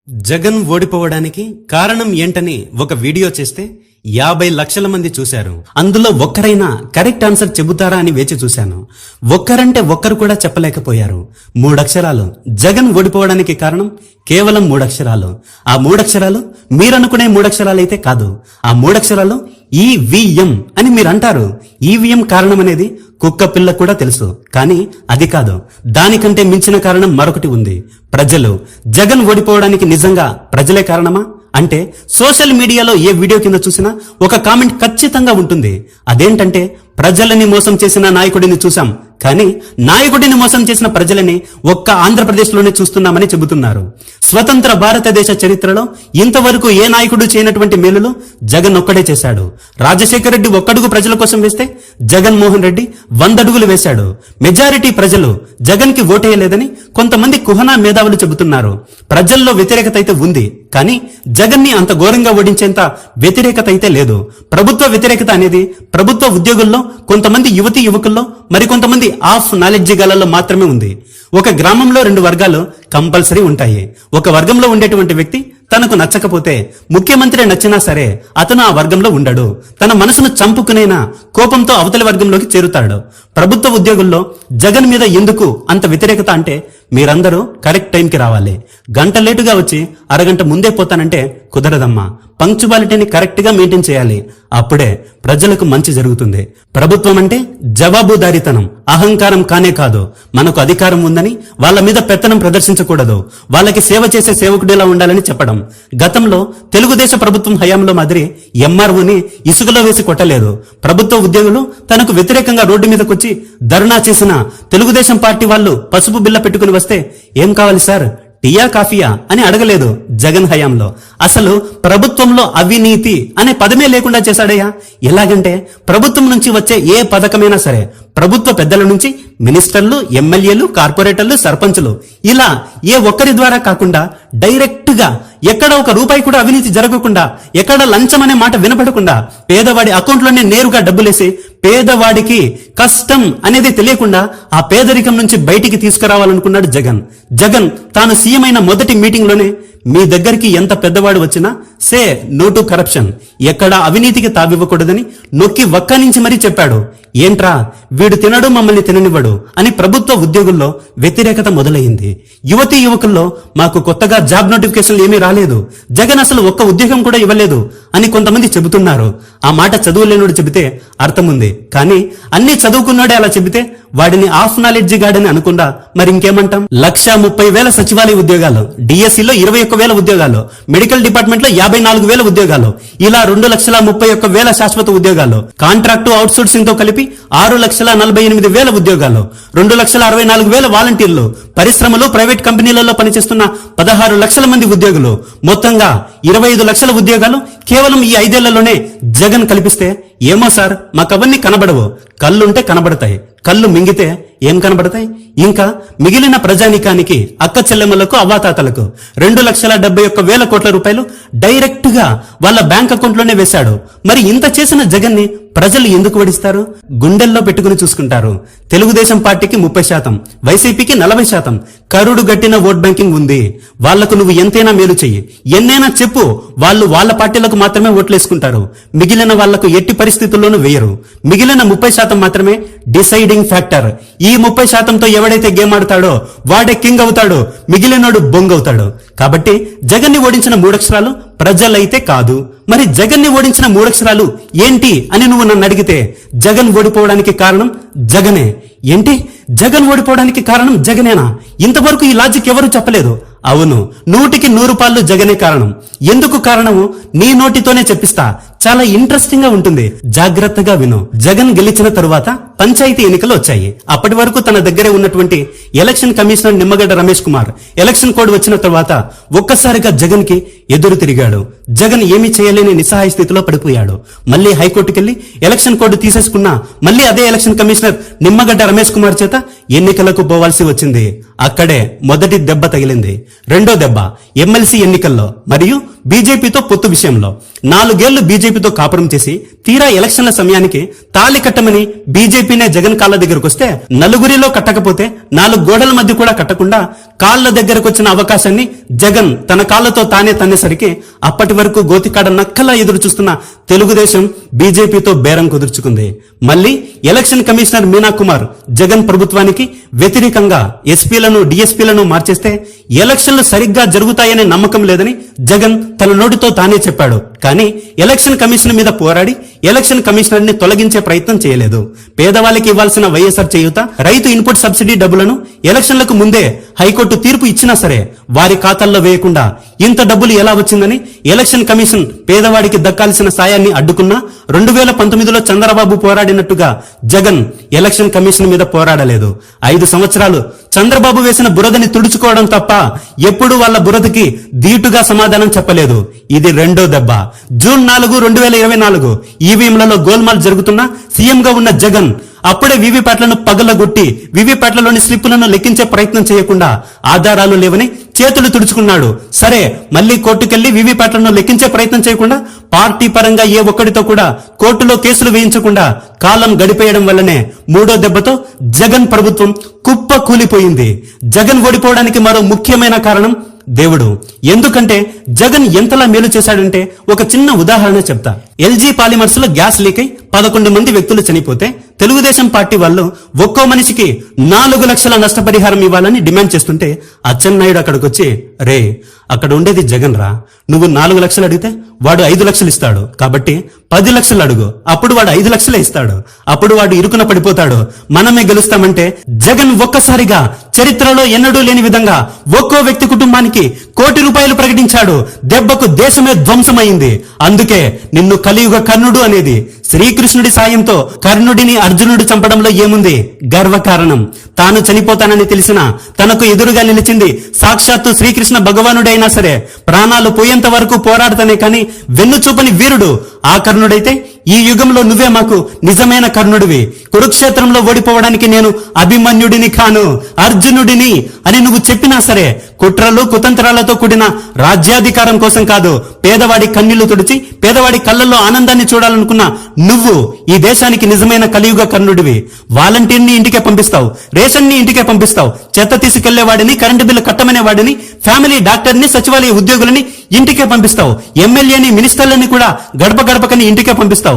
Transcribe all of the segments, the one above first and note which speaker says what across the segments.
Speaker 1: జగన్ ఓడిపోవడానికి కారణం ఏంటని ఒక వీడియో చేస్తే 50 లక్షల మంది చూశారు. అందులో ఒక్కరైనా కరెక్ట్ ఆన్సర్ చెబుతారా అని వేచి చూశాను. ఒక్కరంటే ఒక్కరు కూడా చెప్పలేకపోయారు. 3 అక్షరాలు. జగన్ ఓడిపోవడానికి కారణం కేవలం 3 అక్షరాలు. ఆ 3 అక్షరాలు మీరనుకునే 3 అక్షరాలైతే కాదు. ఆ 3 అక్షరాలు ఈవీఎం అని మీరు అంటారు. ఈవీఎం కారణం అనేది కుక్క పిల్ల కూడా తెలుసు, కానీ అది కాదు. దానికంటే మించిన కారణం మరొకటి ఉంది. ప్రజలు. జగన్ ఓడిపోవడానికి నిజంగా ప్రజలే కారణమా అంటే సోషల్ మీడియాలో ఏ వీడియో కింద చూసినా ఒక కామెంట్ ఖచ్చితంగా ఉంటుంది. అదేంటంటే ప్రజలని మోసం చేసిన నాయకుడిని చూసాం, కానీ నాయకుడిని మోసం చేసిన ప్రజలని ఒక్క ఆంధ్రప్రదేశ్లోనే చూస్తున్నామని చెబుతున్నారు. స్వతంత్ర భారతదేశ చరిత్రలో ఇంతవరకు ఏ నాయకుడు చేయనటువంటి మేలులు జగన్ ఒక్కడే చేశాడు. రాజశేఖర రెడ్డి ఒక్కడుగు ప్రజల కోసం వేస్తే జగన్మోహన్ రెడ్డి 100 అడుగులు వేశాడు. మెజారిటీ ప్రజలు జగన్ కి ఓటేయలేదని కొంతమంది కుహనా మేధావులు చెబుతున్నారు. ప్రజల్లో వ్యతిరేకత అయితే ఉంది, కానీ జగన్ ని అంత ఘోరంగా ఓడించేంత వ్యతిరేకత అయితే లేదు. ప్రభుత్వ వ్యతిరేకత అనేది ప్రభుత్వ ఉద్యోగుల్లో, కొంతమంది యువతీ యువకుల్లో, మరికొంతమంది ఆఫ్ నాలెడ్జ్ గలలో మాత్రమే ఉంది. ఒక గ్రామంలో 2 వర్గాలు కంపల్సరీ ఉంటాయి. ఒక వర్గంలో ఉండేటువంటి వ్యక్తి తనకు నచ్చకపోతే ముఖ్యమంత్రి నచ్చినా సరే అతను ఆ వర్గంలో ఉండడు. తన మనసును చంపుకునేనా కోపంతో అవతలి వర్గంలోకి చేరుతాడు. ప్రభుత్వ ఉద్యోగుల్లో జగన్ మీద ఎందుకు అంత వ్యతిరేకత అంటే మీరందరూ కరెక్ట్ టైంకి రావాలి. గంట లేటుగా వచ్చి అరగంట ముందే పోతానంటే కుదరదమ్మా. పంక్చువాలిటీని కరెక్ట్ గా మెయింటైన్ చేయాలి. అప్పుడే ప్రజలకు మంచి జరుగుతుంది. ప్రభుత్వం అంటే జవాబుదారీతనం, అహంకారం కానే కాదు. మనకు అధికారం ఉందని వాళ్ళ మీద పెత్తనం ప్రదర్శించకూడదు. వాళ్ళకి సేవ చేసే సేవకుడిలా ఉండాలని చెప్పడం. గతంలో తెలుగుదేశ ప్రభుత్వం హయాంలో మాదిరి ఎంఆర్ఓని ఇసుకలో వేసి కొట్టలేదు. ప్రభుత్వ ఉద్యోగులు తనకు వ్యతిరేకంగా రోడ్డు మీదకొచ్చి ధర్నా చేసిన తెలుగుదేశం పార్టీ వాళ్ళు పసుపు బిల్ల పెట్టుకుని వస్తే ఏం కావాలి సార్, టీయా కాఫీయా అని అడగలేదు. జగన్ హయాంలో అసలు ప్రభుత్వంలో అవినీతి అనే పదమే లేకుండా చేశాడయ్యా. ఎలాగంటే ప్రభుత్వం నుంచి వచ్చే ఏ పథకమైనా సరే ప్రభుత్వ పెద్దల నుంచి మినిస్టర్లు, ఎమ్మెల్యేలు, కార్పొరేటర్లు, సర్పంచులు ఇలా ఏ ఒక్కరి ద్వారా కాకుండా డైరెక్ట్ గా ఎక్కడ ఒక రూపాయి కూడా అవినీతి జరగకుండా, ఎక్కడ లంచం అనే మాట వినపడకుండా పేదవాడి అకౌంట్లోనే నేరుగా డబ్బులేసి పేదవాడికి కష్టం అనేది తెలియకుండా ఆ పేదరికం నుంచి బయటికి తీసుకురావాలనుకున్నాడు జగన్. జగన్ తాను సీఎం అయిన మొదటి మీటింగ్ లోనే మీ దగ్గరికి ఎంత పెద్దవాడు వచ్చినా సే నో టు కరప్షన్, ఎక్కడ అవినీతికి తావివ్వకూడదని నొక్కి వక్కానించి మరీ చెప్పాడు. ఏంట్రా వీడు తినడు మమ్మల్ని తిననివ్వడు అని ప్రభుత్వ ఉద్యోగుల్లో వ్యతిరేకత మొదలైంది. యువతీ యువకుల్లో మాకు కొత్తగా జాబ్ నోటిఫికేషన్లు ఏమీ రాలేదు, జగన్ అసలు ఒక్క ఉద్యోగం కూడా ఇవ్వలేదు అని కొంతమంది చెబుతున్నారు. ఆ మాట చదువులేనుడు చెబితే అర్థం ఉంది, కానీ అన్ని చదువుకున్నాడే అలా చెబితే వాడిని ఆఫ్ నాలెడ్జ్ గాడని అనుకుండా మరి ఇంకేమంటాం. 1,30,000 సచివాలయ ఉద్యోగాలు, డిఎస్సిలో 21,000 ఉద్యోగాలు, మెడికల్ డిపార్ట్మెంట్ లో 54,000 ఉద్యోగాలు, ఇలా 2,31,000 శాశ్వత ఉద్యోగాలు, కాంట్రాక్టు అవుట్ సోర్సింగ్ తో కలిపి 6,48,000 ఉద్యోగాలు, 2,64,000 వాలంటీర్లు, పరిశ్రమలు, ప్రైవేట్ కంపెనీలలో పనిచేస్తున్న 16 లక్షల మంది ఉద్యోగులు, మొత్తంగా 25 లక్షల ఉద్యోగాలు కేవలం ఈ 5 ఏళ్లలోనే జగన్ కల్పిస్తే ఏమో సార్ మాకవన్నీ కనబడవు. కళ్ళుంటే కనబడతాయి, కళ్ళు మింగితే ఏం కనబడతాయి? ఇంకా మిగిలిన ప్రజానీకానికి, అక్క చెల్లెమ్మలకు, అవ్వాతాతలకు 2,71,000 కోట్ల రూపాయలు డైరెక్ట్ గా వాళ్ళ బ్యాంక్ అకౌంట్ లోనే వేశాడు. మరి ఇంత చేసిన జగన్ ని ప్రజలు ఎందుకు వడిస్తారు? గుండెల్లో పెట్టుకుని చూసుకుంటారు. తెలుగుదేశం పార్టీకి 30%, వైసీపీకి 40%. కరుడు గట్టిన ఓట్ బ్యాంకింగ్ ఉంది. వాళ్లకు నువ్వు ఎంతైనా మేలు చెయ్యి, ఎన్నైనా చెప్పు, వాళ్ళు వాళ్ళ పార్టీలకు మాత్రమే ఓట్లేసుకుంటారు. మిగిలిన వాళ్లకు ఎట్టి పరిస్థితుల్లోనూ వేయరు. మిగిలిన 30% మాత్రమే డిసైడింగ్ ఫ్యాక్టర్. ఈ 30%తో ఎవడైతే గేమ్ ఆడుతాడో వాడే కింగ్ అవుతాడు, మిగిలినోడు బొంగ్ అవుతాడు. కాబట్టి జగన్ ని ఓడించిన 3 అక్షరాలు ప్రజలైతే కాదు. మరి జగన్ ని ఓడించిన 3 అక్షరాలు ఏంటి అని నువ్వు నన్ను అడిగితే జగన్ ఓడిపోవడానికి కారణం జగనే. ఏంటి జగన్ ఓడిపోవడానికి కారణం జగనేనా? ఇంతవరకు ఈ లాజిక్ ఎవరు చెప్పలేదు. అవును, 100కి 100 పాళ్ళు జగనే కారణం. ఎందుకు కారణము నీ నోటితోనే చెప్పిస్తా, చాలా ఇంట్రెస్టింగ్ గా ఉంటుంది. జాగ్రత్తగా విను. జగన్ గెలిచిన తరువాత పంచాయతీ ఎన్నికలు వచ్చాయి. అప్పటి వరకు తన దగ్గరే ఉన్నటువంటి election commissioner Nimmagadda Ramesh Kumar election code వచ్చిన తరువాత ఒక్కసారిగా జగన్ కి ఎదురు తిరిగాడు. జగన్ ఏమీ చేయలేని నిస్సహాయ స్థితిలో పడిపోయాడు. మళ్ళీ హైకోర్టుకెళ్లి ఎలక్షన్ కోడ్ తీసేసుకున్నా మళ్ళీ అదే ఎలక్షన్ కమిషనర్ నిమ్మగడ్డ రమేష్ కుమార్ చేత ఎన్నికలకు పోవాల్సి వచ్చింది. అక్కడే మొదటి దెబ్బ తగిలింది. రెండో దెబ్బ ఎమ్మెల్సీ ఎన్నికల్లో మరియు బీజేపీతో పొత్తు విషయంలో. 4 ఏళ్లు బీజేపీతో కాపురం చేసి తీరా ఎలక్షన్ల సమయానికి తాళి కట్టమని బీజేపీ వీవీఐపీనే జగన్ కాళ్ళ దగ్గరకు వస్తే నలుగురిలో కట్టకపోతే 4 గోడల మధ్య కూడా కట్టకుండా కాళ్ళ దగ్గరకు వచ్చిన అవకాశాన్ని జగన్ తన కాళ్ళతో తానే తన్నేసరికి అప్పటి వరకు గోతికాడ నక్కలా ఎదురు చూస్తున్న తెలుగుదేశం బీజేపీతో బేరం కుదుర్చుకుంది. మళ్ళీ ఎలక్షన్ కమిషనర్ మీనా కుమార్ జగన్ ప్రభుత్వానికి వ్యతిరేకంగా ఎస్పీలను డిఎస్పీలను మార్చేస్తే ఎలక్షన్లు సరిగ్గా జరుగుతాయనే నమ్మకం లేదని జగన్ తన నోటితో తానే చెప్పాడు. కానీ ఎలక్షన్ కమిషన్ మీద పోరాడి ఎలక్షన్ కమిషనర్ ని తొలగించే ప్రయత్నం చేయలేదు. పేదవాళ్ళకి ఇవ్వాల్సిన వైఎస్ఆర్ చేయూత, రైతు ఇన్పుట్ సబ్సిడీ డబ్బులను ఎలక్షన్లకు ముందే హైకోర్టు తీర్పు ఇచ్చినా సరే వారి ఖాతాల్లో వేయకుండా ఇంత డబ్బులు ఎలా వచ్చిందని ఎలక్షన్ కమిషన్ పేదవాడికి దక్కాల్సిన సాయాన్ని అడ్డుకున్నా 2019లో చంద్రబాబు పోరాడినట్టుగా జగన్ ఎలక్షన్ కమిషన్ మీద పోరాడలేదు. 5 సంవత్సరాలు చంద్రబాబు వేసిన బురదని తుడుచుకోవడం తప్ప ఎప్పుడూ వాళ్ళ బురదకి ధీటుగా సమాధానం చెప్పలేదు. ఇది రెండో దెబ్బ. జూన్ 4, 2024 ఈవీఎంలలో గోల్మాల్ జరుగుతున్నా సీఎంగా ఉన్న జగన్ అప్పుడే వీవీప్యాట్లను పగలగొట్టి వీవీప్యాట్లలోని స్లిప్పులను లెక్కించే ప్రయత్నం చేయకుండా ఆధారాలు లేవని చేతులు తుడుచుకున్నాడు. సరే, మళ్లీ కోర్టుకెళ్లి వీవీప్యాట్లను లెక్కించే ప్రయత్నం చేయకుండా పార్టీ పరంగా ఏ ఒక్కడితో కూడా కోర్టులో కేసులు వేయించకుండా కాలం గడిపేయడం వల్లనే మూడో దెబ్బతో జగన్ ప్రభుత్వం కుప్ప కూలిపోయింది. జగన్ ఓడిపోవడానికి మరో ముఖ్యమైన కారణం దేవుడు. ఎందుకంటే జగన్ ఎంతలా మేలు చేశాడంటే ఒక చిన్న ఉదాహరణ చెప్తా. ఎల్జీ పాలిమర్స్ లో గ్యాస్ లీక్ అయి 11 మంది వ్యక్తులు చనిపోతే తెలుగుదేశం పార్టీ వాళ్ళు ఒక్కో మనిషికి 4 లక్షల నష్టపరిహారం ఇవ్వాలని డిమాండ్ చేస్తుంటే అచ్చెన్నాయుడు అక్కడికి వచ్చి, రే అక్కడ ఉండేది జగన్ రా, నువ్వు 4 లక్షలు అడిగితే వాడు 5 లక్షలు ఇస్తాడు, కాబట్టి 10 లక్షలు అడుగు, అప్పుడు వాడు 5 లక్షలే ఇస్తాడు, అప్పుడు వాడు ఇరుకున పడిపోతాడు, మనమే గెలుస్తామంటే జగన్ ఒక్కసారిగా చరిత్రలో ఎన్నడూ లేని విధంగా ఒక్కో వ్యక్తి కుటుంబానికి ₹1 కోటి ప్రకటించాడు. దెబ్బకు దేశమే ధ్వంసమైంది. అందుకే నిన్ను కలియుగ కర్ణుడు అనేది. శ్రీకృష్ణుడి సాయంతో కర్ణుడిని అర్జునుడు చంపడంలో ఏముంది? గర్వకారణం. తాను చనిపోతానని తెలిసిన తనకు ఎదురుగా నిలిచింది సాక్షాత్తు శ్రీకృష్ణ భగవానుడైనా సరే ప్రాణాలు పోయేంత వరకు పోరాడతానే కాని వెన్నుచూపని వీరుడు ఆ కర్ణుడైతే ఈ యుగంలో నువ్వే మాకు నిజమైన కర్ణుడివి. కురుక్షేత్రంలో ఓడిపోవడానికి నేను అభిమన్యుడిని కాను, అర్జునుడిని అని నువ్వు చెప్పినా సరే కుట్రలు కుతంత్రాలతో కూడిన రాజ్యాధికారం కోసం కాదు, పేదవాడి కన్నీళ్లు తుడిచి పేదవాడి కళ్ళల్లో ఆనందాన్ని చూడాలనుకున్న నువ్వు ఈ దేశానికి నిజమైన కలియుగ కర్ణుడివి. వాలంటీర్ని ఇంటికే పంపిస్తావు, రేషన్ ని ఇంటికే పంపిస్తావు, చెత్త తీసుకెళ్లేవాడిని, కరెంటు బిల్లు కట్టమనే వాడిని, ఫ్యామిలీ డాక్టర్ని, సచివాలయ ఉద్యోగులని ఇంటికే పంపిస్తావు, ఎమ్మెల్యేని, మినిస్టర్లని కూడా గడప గడపకని ఇంటికే పంపిస్తావు.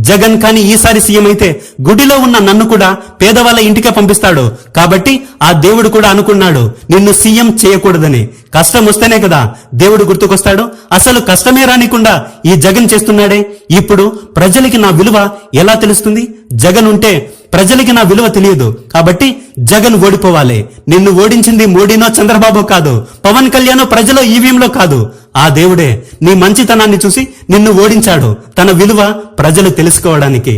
Speaker 1: జగన్ కానీ ఈసారి సీఎం అయితే గుడిలో ఉన్న నన్ను కూడా పేదవాళ్ళ ఇంటికే పంపిస్తాడు. కాబట్టి ఆ దేవుడు కూడా అనుకున్నాడు నిన్ను సీఎం చేయకూడదని. కష్టం వస్తేనే కదా దేవుడు గుర్తుకొస్తాడు. అసలు కష్టమే రానికుండా ఈ జగన్ చేస్తున్నాడే. ఇప్పుడు ప్రజలకి నా విలువ ఎలా తెలుస్తుంది? జగన్ ఉంటే ప్రజలకి నా విలువ తెలియదు. కాబట్టి జగన్ ఓడిపోవాలి. నిన్ను ఓడించింది మోడీనో చంద్రబాబు కాదు, పవన్ కళ్యాణ్ ప్రజలో ఈవీఎంలో కాదు, ఆ దేవుడే నీ మంచితనాన్ని చూసి నిన్ను ఓడించాడు, తన విలువ ప్రజలు తెలుసుకోవడానికి.